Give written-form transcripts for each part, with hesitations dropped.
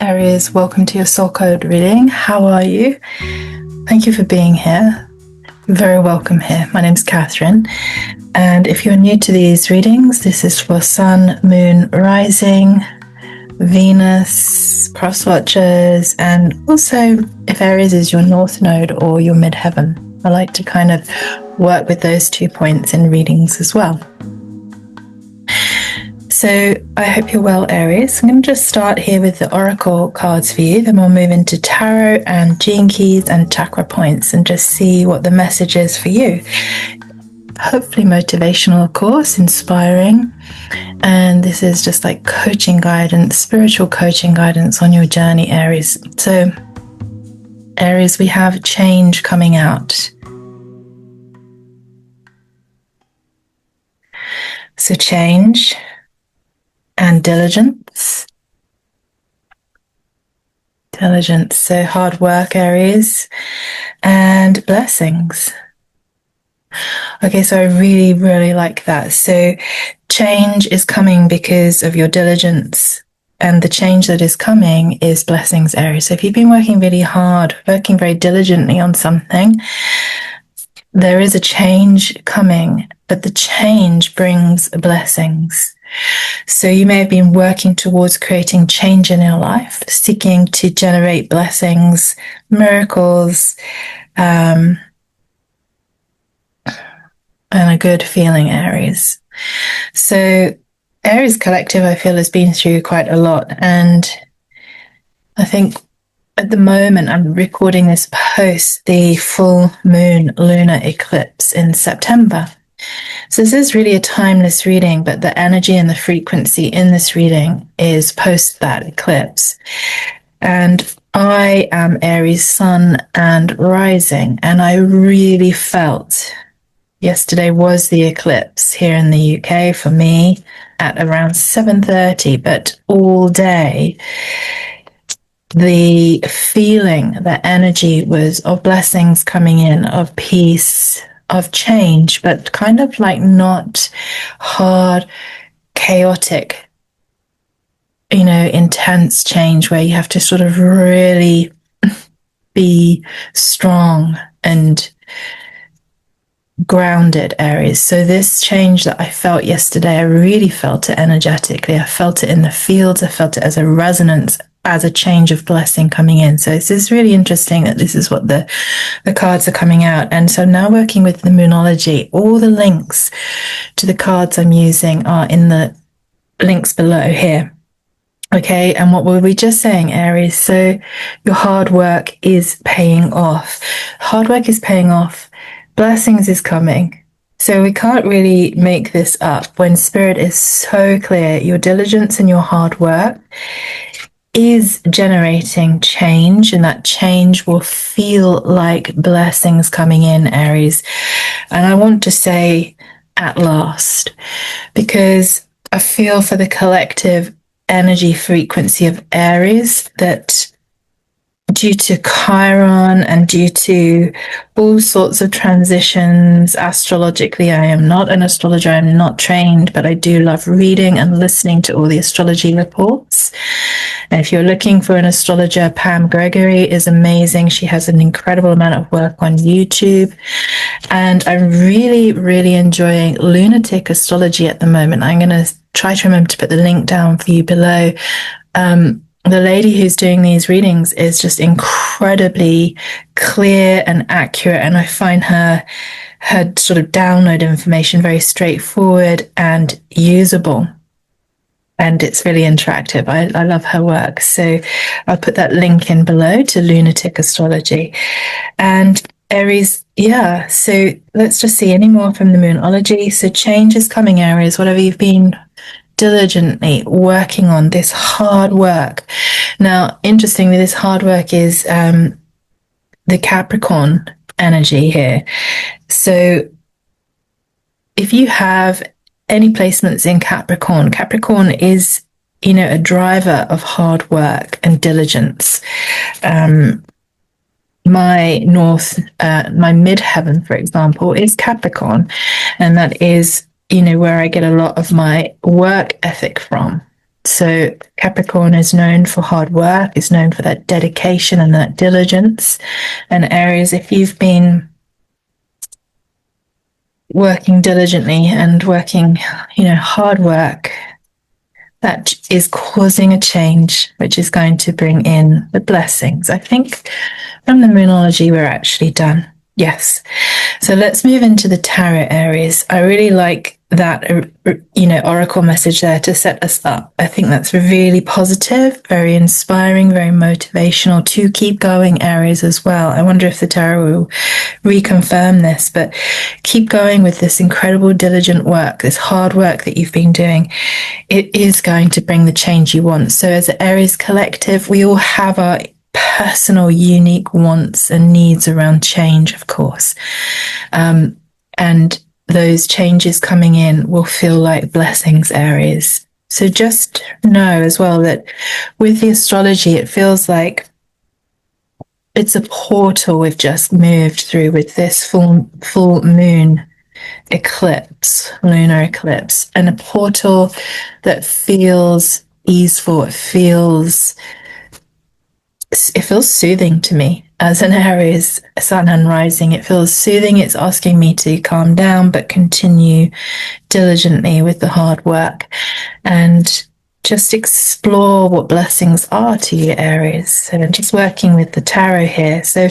Aries, welcome to your soul code reading. How are you? Thank you for being here. You're very welcome here. My name's Catherine. And if you're new to these readings, this is for Sun, Moon, Rising, Venus, cross watchers, and also if Aries is your North Node or your midheaven. I like to kind of work with those 2 points in readings as well. So I hope you're well, Aries. I'm going to just start here with the Oracle cards for you. Then we'll move into Tarot and Gene Keys and Chakra Points and just see what the message is for you. Hopefully motivational, of course, inspiring. And this is just like coaching guidance, spiritual coaching guidance on your journey, Aries. So Aries, we have change coming out. So change and diligence. Diligence, so hard work, Aries, and blessings. Okay, so I really, really like that. So change is coming because of your diligence, and the change that is coming is blessings, Aries. So if you've been working really hard, working very diligently on something, there is a change coming, but the change brings blessings. So you may have been working towards creating change in your life, seeking to generate blessings, miracles, and a good feeling, Aries. So Aries collective, I feel, has been through quite a lot. And I think at the moment I'm recording this post the full moon lunar eclipse in September. So this is really a timeless reading, but the energy and the frequency in this reading is post that eclipse. And I am Aries Sun and Rising, and I really felt yesterday was the eclipse here in the UK for me at around 7:30, but all day the feeling, the energy was of blessings coming in, of peace, of change, but kind of like not hard, chaotic, intense change where you have to sort of really be strong and grounded, Aries. So this change that I felt yesterday, I really felt it energetically. I felt it in the fields. I felt it as a resonance, as a change of blessing coming in. So this is really interesting that this is what the cards are coming out. And so now working with the Moonology, all the links to the cards I'm using are in the links below here. Okay, and what were we just saying, Aries? So your hard work is paying off. Hard work is paying off. Blessings is coming. So we can't really make this up when spirit is so clear. Your diligence and your hard work is generating change, and that change will feel like blessings coming in, Aries. And I want to say at last, because I feel for the collective energy frequency of Aries that due to Chiron and due to all sorts of transitions astrologically, I am not an astrologer, I'm not trained, but I do love reading and listening to all the astrology reports. And if you're looking for an astrologer, Pam Gregory is amazing. She has an incredible amount of work on YouTube. And I'm really, really enjoying lunatic astrology at the moment. I'm going to try to remember to put the link down for you below. The lady who's doing these readings is just incredibly clear and accurate, and I find her sort of download information very straightforward and usable, and it's really interactive. I love her work, so I'll put that link in below to lunatic astrology. And Aries, yeah, so let's just see any more from the Moonology. So change is coming, Aries, whatever you've been diligently working on, this hard work. Now, interestingly, this hard work is the Capricorn energy here. So if you have any placements in Capricorn, Capricorn is, a driver of hard work and diligence. My midheaven, for example, is Capricorn, and that is where I get a lot of my work ethic from. So Capricorn is known for hard work, is known for that dedication and that diligence. And Aries, if you've been working diligently and working, hard work, that is causing a change, which is going to bring in the blessings. I think from the Moonology, we're actually done. Yes. So let's move into the tarot, Aries. I really like that, oracle message there to set us up. I think that's really positive, very inspiring, very motivational to keep going, Aries, as well. I wonder if the tarot will reconfirm this, but keep going with this incredible diligent work, this hard work that you've been doing. It is going to bring the change you want. So as an Aries collective, we all have our personal, unique wants and needs around change, of course. And those changes coming in will feel like blessings, Aries. So just know as well that with the astrology, it feels like it's a portal we've just moved through with this full moon eclipse, lunar eclipse, and a portal that feels easeful. It feels soothing to me as an Aries sun and rising. It feels soothing. It's asking me to calm down, but continue diligently with the hard work and just explore what blessings are to you, Aries. So I'm just working with the tarot here. So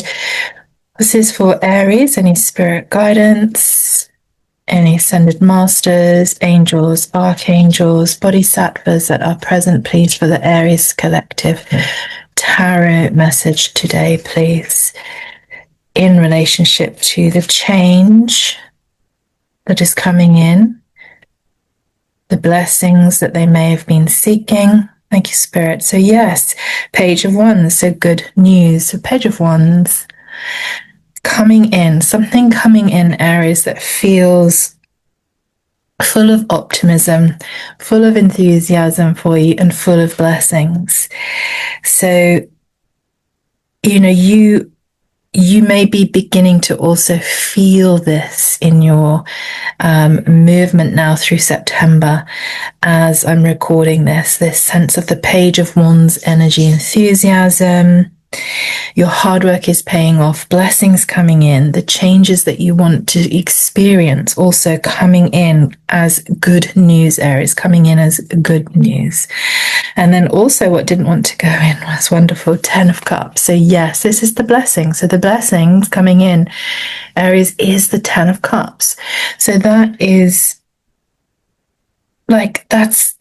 this is for Aries, any spirit guidance, any ascended masters, angels, archangels, bodhisattvas that are present, please, for the Aries collective. Tarot message today, please, in relationship to the change that is coming in, the blessings that they may have been seeking. Thank you, Spirit. So yes, Page of Wands, so good news. So Page of Wands coming in, something coming in, Aries, that feels full of optimism, full of enthusiasm for you, and full of blessings. So, you may be beginning to also feel this in your movement now through September as I'm recording this sense of the Page of Wands energy, enthusiasm. Your hard work is paying off, blessings coming in, the changes that you want to experience also coming in as good news, Aries, coming in as good news. And then also what didn't want to go in was wonderful, 10 of Cups. So yes, this is the blessing. So the blessings coming in, Aries, is the 10 of Cups. So that is that's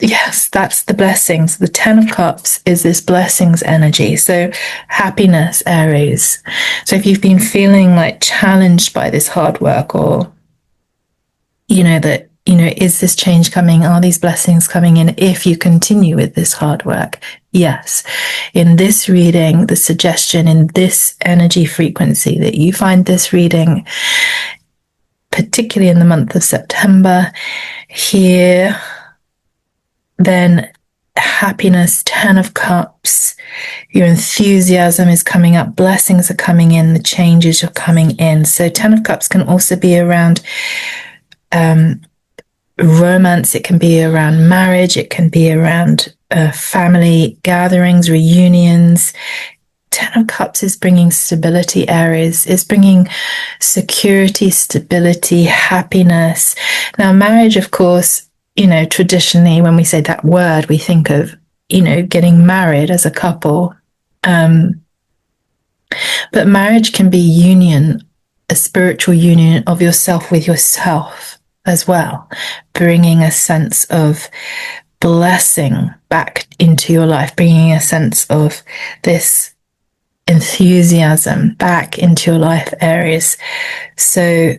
the blessings. The 10 of Cups is this blessings energy. So happiness, Aries. So if you've been feeling like challenged by this hard work, or, is this change coming? Are these blessings coming in if you continue with this hard work? Yes. In this reading, the suggestion in this energy frequency that you find this reading, particularly in the month of September, here, then happiness, 10 of Cups, your enthusiasm is coming up, blessings are coming in, the changes are coming in. So 10 of Cups can also be around romance, it can be around marriage, it can be around family gatherings, reunions. 10 of Cups is bringing stability, Aries, is bringing security, stability, happiness. Now, marriage, of course, traditionally, when we say that word, we think of, getting married as a couple. But marriage can be union, a spiritual union of yourself with yourself as well, bringing a sense of blessing back into your life, bringing a sense of this enthusiasm back into your life, Aries. So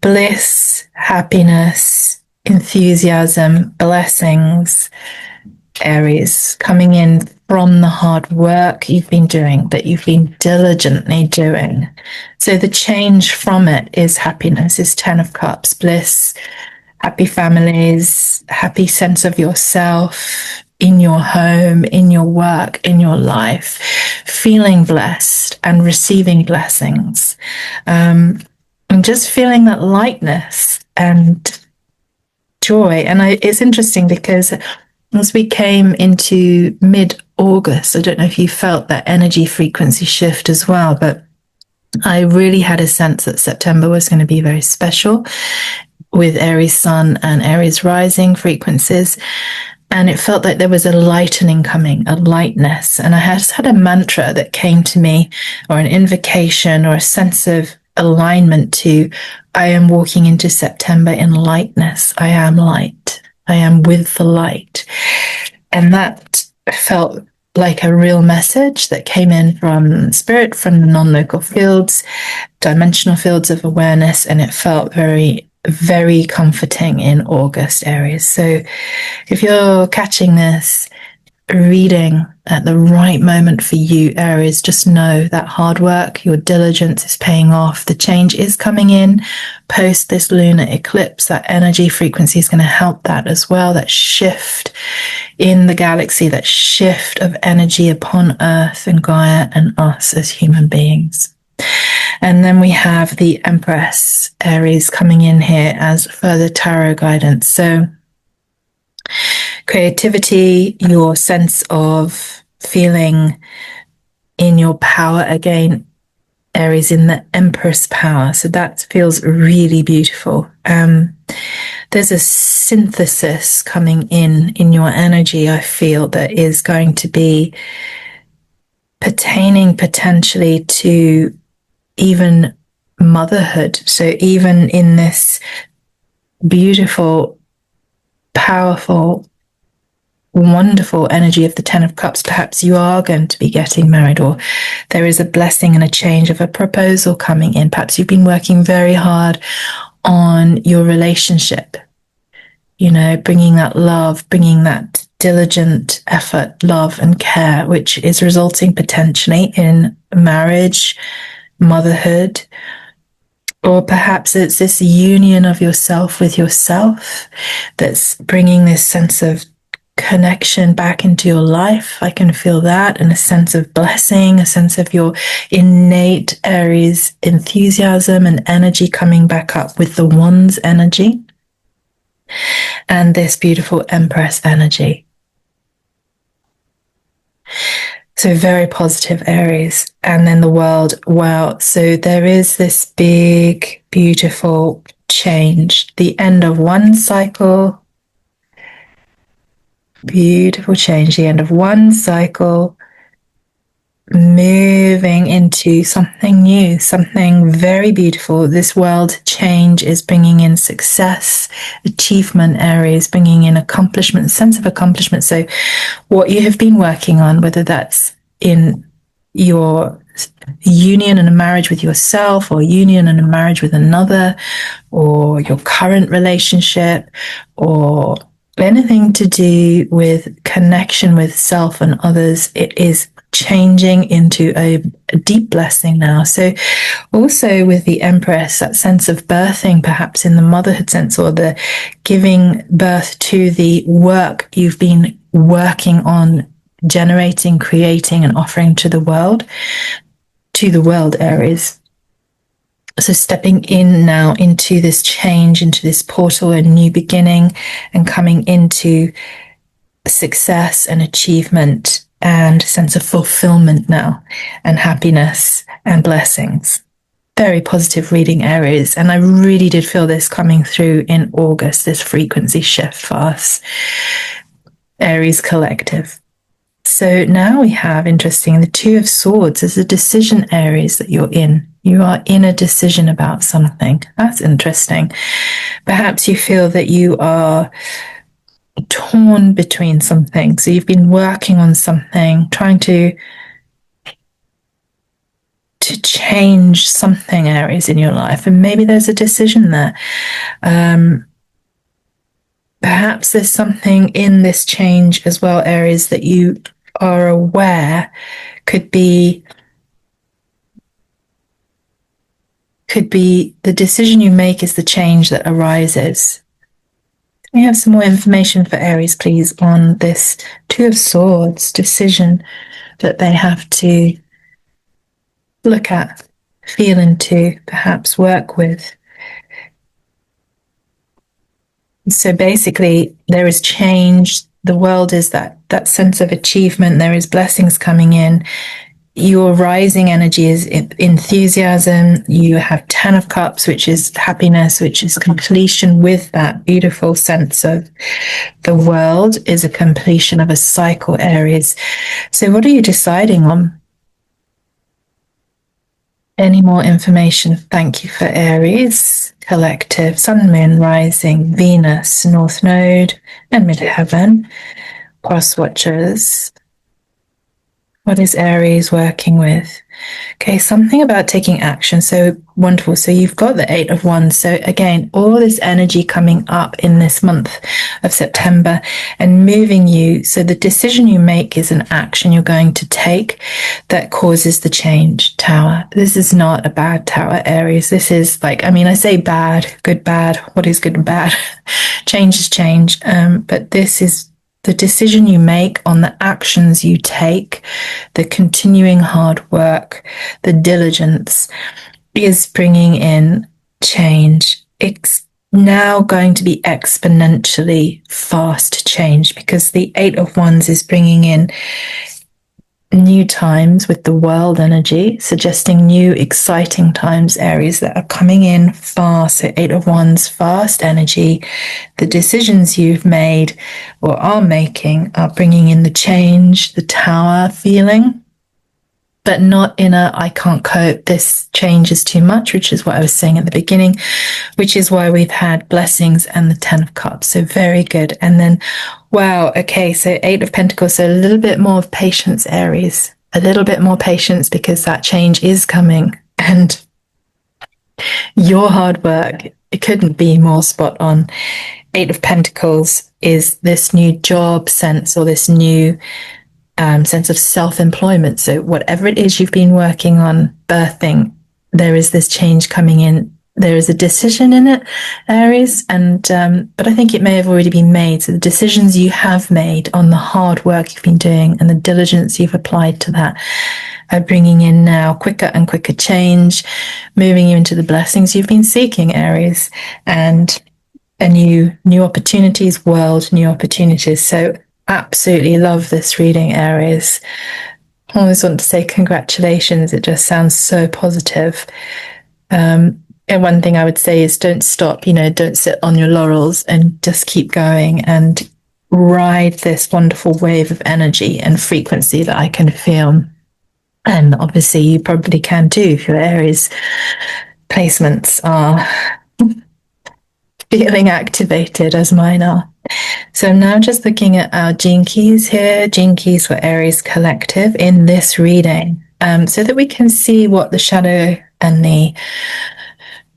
bliss, happiness, enthusiasm, blessings, Aries, coming in from the hard work you've been doing, that you've been diligently doing. So the change from it is happiness, is 10 of Cups, bliss, happy families, happy sense of yourself in your home, in your work, in your life, feeling blessed and receiving blessings. And just feeling that lightness and joy. And it's interesting because as we came into mid-August, I don't know if you felt that energy frequency shift as well, but I really had a sense that September was going to be very special with Aries Sun and Aries Rising frequencies. And it felt like there was a lightening coming, a lightness. And I just had a mantra that came to me, or an invocation, or a sense of alignment to, I am walking into September in lightness. I am light. I am with the light. And that felt like a real message that came in from spirit, from the non-local fields, dimensional fields of awareness. And it felt very, very comforting in August, Aries. So if you're catching this reading at the right moment for you, Aries, just know that hard work, your diligence is paying off. The change is coming in post this lunar eclipse. That energy frequency is going to help that as well. That shift in the galaxy, that shift of energy upon Earth and Gaia and us as human beings. And then we have the Empress, Aries, coming in here as further tarot guidance. So creativity, your sense of feeling in your power again, Aries in the Empress power. So that feels really beautiful. There's a synthesis coming in your energy, I feel, that is going to be pertaining potentially to even motherhood. So even in this beautiful, powerful, wonderful energy of the Ten of Cups, perhaps you are going to be getting married, or there is a blessing and a change of a proposal coming in. Perhaps you've been working very hard on your relationship, you know, bringing that love, bringing that diligent effort, love and care, which is resulting potentially in marriage, motherhood, or perhaps it's this union of yourself with yourself that's bringing this sense of connection back into your life. I can feel that, and a sense of blessing, a sense of your innate Aries enthusiasm and energy coming back up with the Wands energy and this beautiful Empress energy. So very positive, Aries. And then the world, wow. So there is this big, beautiful change. The end of one cycle, beautiful change. The end of one cycle, moving into something new, something very beautiful. This world change is bringing in success, achievement, Aries, bringing in accomplishment, sense of accomplishment. So what you have been working on, whether that's in your union and a marriage with yourself, or union and a marriage with another, or your current relationship, or anything to do with connection with self and others, it is changing into a deep blessing now. So also with the Empress, that sense of birthing, perhaps in the motherhood sense, or the giving birth to the work you've been working on generating, creating, and offering to the world, Aries. So stepping in now into this change, into this portal, a new beginning, and coming into success and achievement and sense of fulfillment now, and happiness and blessings. Very positive reading, Aries. And I really did feel this coming through in August, this frequency shift for us, Aries collective. So now we have, interesting, the Two of Swords as a decision, Aries, that you're in. You are in a decision about something. That's interesting. Perhaps you feel that you are torn between something. So you've been working on something, trying to change something, Aries, in your life. And maybe there's a decision there. Perhaps there's something in this change as well, Aries, that you are aware could be the decision you make is the change that arises. Can we have some more information for Aries, please, on this Two of Swords decision that they have to look at, feel into, perhaps work with? So basically, there is change the world is that sense of achievement. There is blessings coming in. Your rising energy is enthusiasm. You have 10 of Cups, which is happiness, which is completion with that beautiful sense of the world is a completion of a cycle, Aries. So what are you deciding on? Any more information? Thank you for Aries. Collective, Sun, Moon, Rising, Venus, North Node, and Midheaven. Cross Watchers. What is Aries working with? Okay, something about taking action. So wonderful. So you've got the Eight of Wands. So again, all this energy coming up in this month of September and moving you. So the decision you make is an action you're going to take that causes the change. Tower. This is not a bad tower, Aries. This is like, I mean, I say bad, good, bad. What is good and bad? Change is change. But this is the decision you make on the actions you take, the continuing hard work, the diligence is bringing in change. It's now going to be exponentially fast change because the Eight of Wands is bringing in new times with the world energy, suggesting new exciting times, Aries, that are coming in fast. So Eight of Wands, fast energy. The decisions you've made or are making are bringing in the change, the Tower feeling, but not in a I can't cope, this change is too much, which is what I was saying at the beginning, which is why we've had blessings and the 10 of Cups. So very good. And then, wow, okay, so Eight of Pentacles, so a little bit more of patience, Aries, a little bit more patience because that change is coming and your hard work, it couldn't be more spot on. Eight of Pentacles is this new job sense or this new sense of self-employment. So whatever it is you've been working on, birthing, there is this change coming in. There is a decision in it, Aries, and but I think it may have already been made. So the decisions you have made on the hard work you've been doing and the diligence you've applied to that are bringing in now quicker and quicker change, moving you into the blessings you've been seeking, Aries, and a new opportunities, new opportunities. So absolutely love this reading, Aries. I always want to say congratulations. It just sounds so positive. And one thing I would say is don't stop, don't sit on your laurels and just keep going and ride this wonderful wave of energy and frequency that I can feel. And obviously you probably can too if your Aries placements are feeling activated as mine are. So I'm now just looking at our gene keys here, gene keys for Aries Collective in this reading, so that we can see what the shadow and the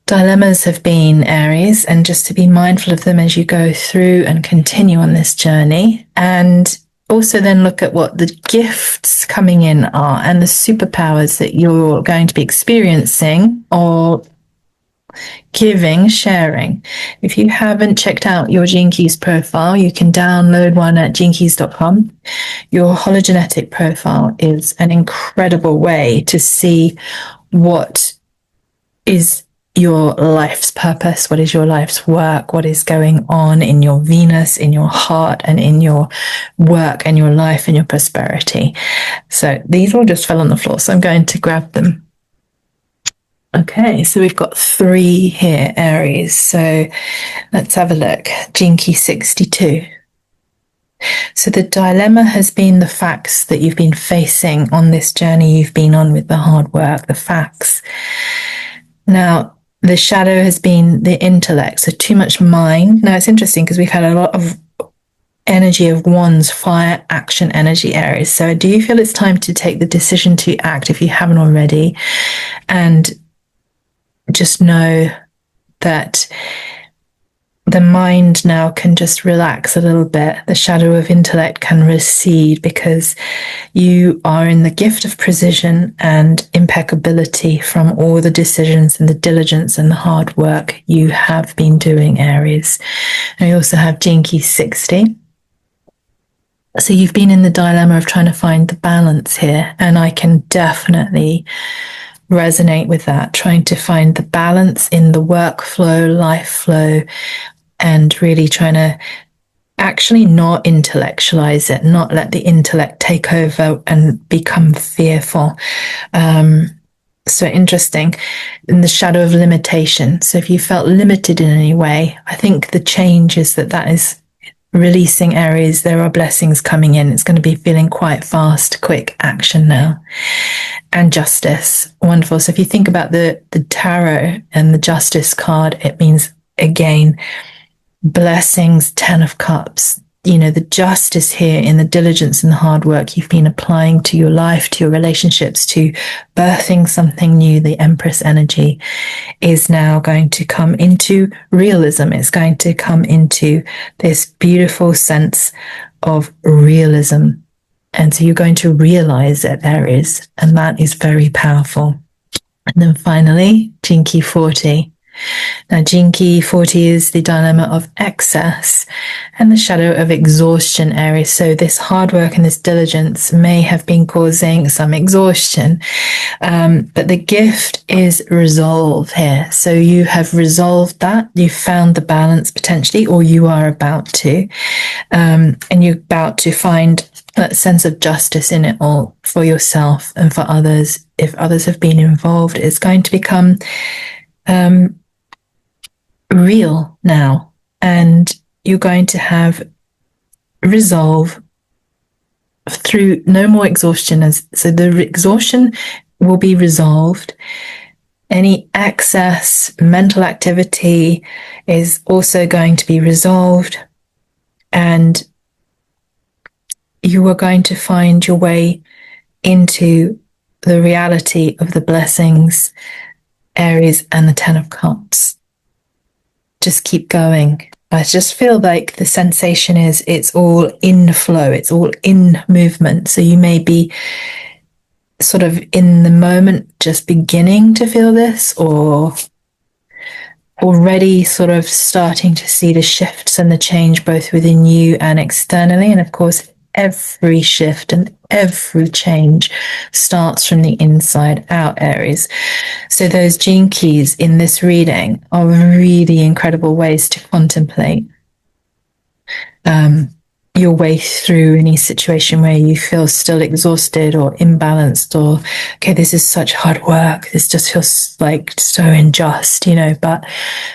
dilemmas have been, Aries, and just to be mindful of them as you go through and continue on this journey. And also then look at what the gifts coming in are and the superpowers that you're going to be experiencing or giving, sharing. If you haven't checked out your Gene Keys profile, you can download one at genekeys.com. Your hologenetic profile is an incredible way to see what is your life's purpose, what is your life's work, what is going on in your Venus, in your heart, and in your work and your life and your prosperity. So these all just fell on the floor, so I'm going to grab them. Okay, so we've got 3 here, Aries. So let's have a look. Gene Key 62. So the dilemma has been the facts that you've been facing on this journey you've been on with the hard work, the facts. Now, the shadow has been the intellect, so too much mind. Now, it's interesting because we've had a lot of energy of Wands, fire, action energy, Aries. So I do feel it's time to take the decision to act if you haven't already. And just know that the mind now can just relax a little bit. The shadow of intellect can recede because you are in the gift of precision and impeccability from all the decisions and the diligence and the hard work you have been doing, Aries. And we also have Gene Key 60. So you've been in the dilemma of trying to find the balance here, and I can definitely resonate with that, trying to find the balance in the workflow, life flow, and really trying to actually not intellectualize it, not let the intellect take over and become fearful. So interesting. In the shadow of limitation. So if you felt limited in any way, I think the change is that is releasing Aries. There are blessings coming in. It's going to be feeling quite fast, quick action now. And justice. Wonderful. So if you think about the tarot and the justice card, it means, again, blessings, 10 of cups. You know, the justice here in the diligence and the hard work you've been applying to your life, to your relationships, to birthing something new, the Empress energy is now going to come into realism. It's going to come into this beautiful sense of realism. And so you're going to realize it, Aries, and that is very powerful. And then finally, Jinky 40. Now, Jinky 40 is the dilemma of excess and the shadow of exhaustion, Aries. So this hard work and this diligence may have been causing some exhaustion, but the gift is resolve here. So you have resolved that. You've found the balance potentially, or you are about to, and you're about to find that sense of justice in it all for yourself and for others. If others have been involved, it's going to become real now, and you're going to have resolve through no more exhaustion. So the exhaustion will be resolved. Any excess mental activity is also going to be resolved, and you are going to find your way into the reality of the blessings, Aries, and the 10 of Cups. Just keep going. I just feel like the sensation is it's all in flow, it's all in movement. So you may be sort of in the moment just beginning to feel this, or already sort of starting to see the shifts and the change both within you and externally. And of course, every shift and every change starts from the inside out, Aries. So those gene keys in this reading are really incredible ways to contemplate your way through any situation where you feel still exhausted or imbalanced, or, okay, this is such hard work. This just feels like so unjust, but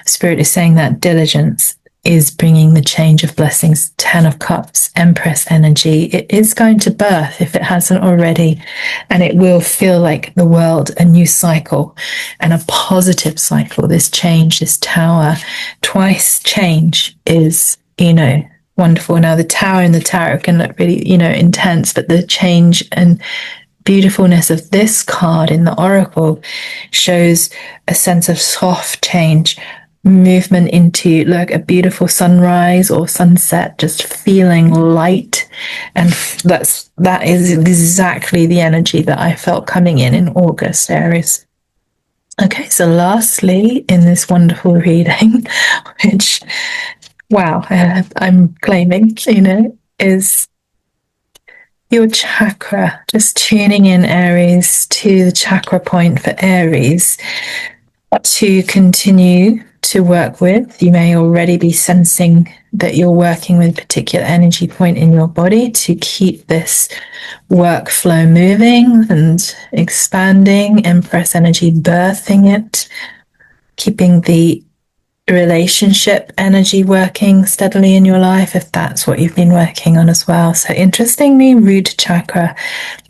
Spirit is saying that diligence is bringing the change of blessings. 10 of Cups, Empress energy. It is going to birth, if it hasn't already, and it will feel like the world, a new cycle and a positive cycle. This change, this tower, twice change is, wonderful. Now, the tower in the tarot can look really, intense, but the change and beautifulness of this card in the Oracle shows a sense of soft change, movement into a beautiful sunrise or sunset, just feeling light. And that is exactly the energy that I felt coming in August, Aries. Okay, so lastly in this wonderful reading, which, wow, I'm claiming, is your chakra. Just tuning in, Aries, to the chakra point for Aries to continue to work with. You may already be sensing that you're working with a particular energy point in your body to keep this workflow moving and expanding. Empress energy, birthing it, keeping the relationship energy working steadily in your life, if that's what you've been working on as well. So interestingly, root chakra,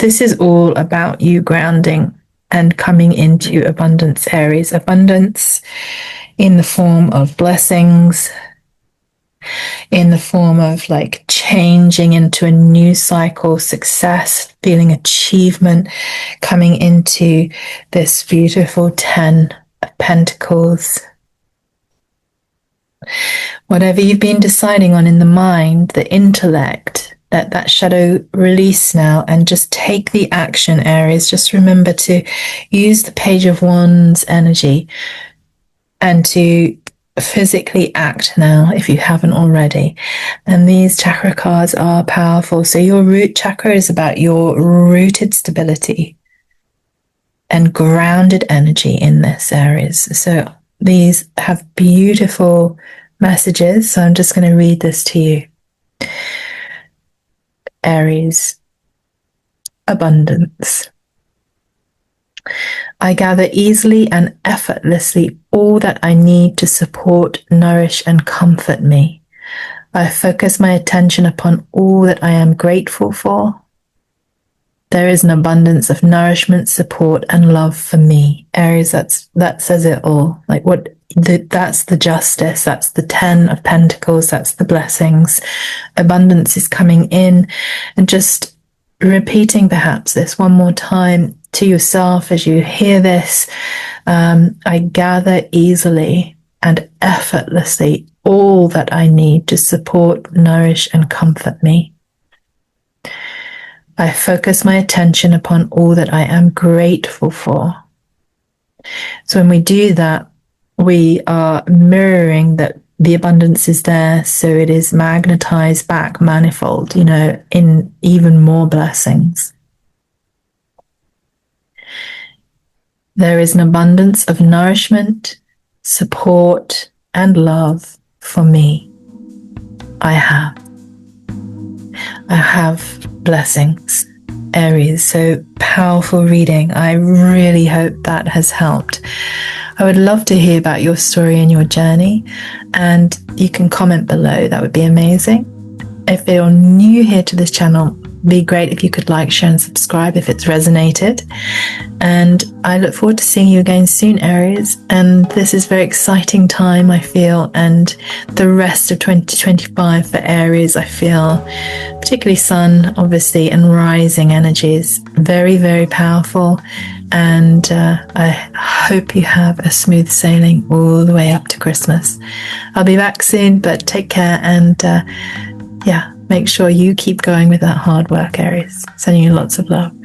this is all about you grounding and coming into abundance, Aries. Abundance in the form of blessings, in the form of changing into a new cycle, success, feeling achievement, coming into this beautiful 10 of Pentacles. Whatever you've been deciding on in the mind, the intellect, that shadow release now, and just take the action, Aries. Just remember to use the Page of Wands energy and to physically act now if you haven't already. And these chakra cards are powerful. So your root chakra is about your rooted stability and grounded energy in this, Aries. So these have beautiful messages. So I'm just going to read this to you. Aries, abundance. I gather easily and effortlessly all that I need to support, nourish, and comfort me. I focus my attention upon all that I am grateful for. There is an abundance of nourishment, support, and love for me. Aries, that says it all. Like that's the justice. That's the 10 of Pentacles. That's the blessings. Abundance is coming in, and just repeating perhaps this one more time to yourself as you hear this. I gather easily and effortlessly all that I need to support, nourish, and comfort me. I focus my attention upon all that I am grateful for. So when we do that, we are mirroring that the abundance is there, so it is magnetized back manifold, in even more blessings. There is an abundance of nourishment, support, and love for me. I have blessings, Aries. So powerful reading. I really hope that has helped. I would love to hear about your story and your journey, and you can comment below. That would be amazing. If you're new here to this channel, it'd be great if you could like, share, and subscribe if it's resonated. And I look forward to seeing you again soon, Aries. And this is a very exciting time, I feel, and the rest of 2025 for Aries, I feel, particularly Sun, obviously, and rising energies, very, very powerful. And I hope you have a smooth sailing all the way up to Christmas. I'll be back soon, but take care, and make sure you keep going with that hard work, Aries. Sending you lots of love.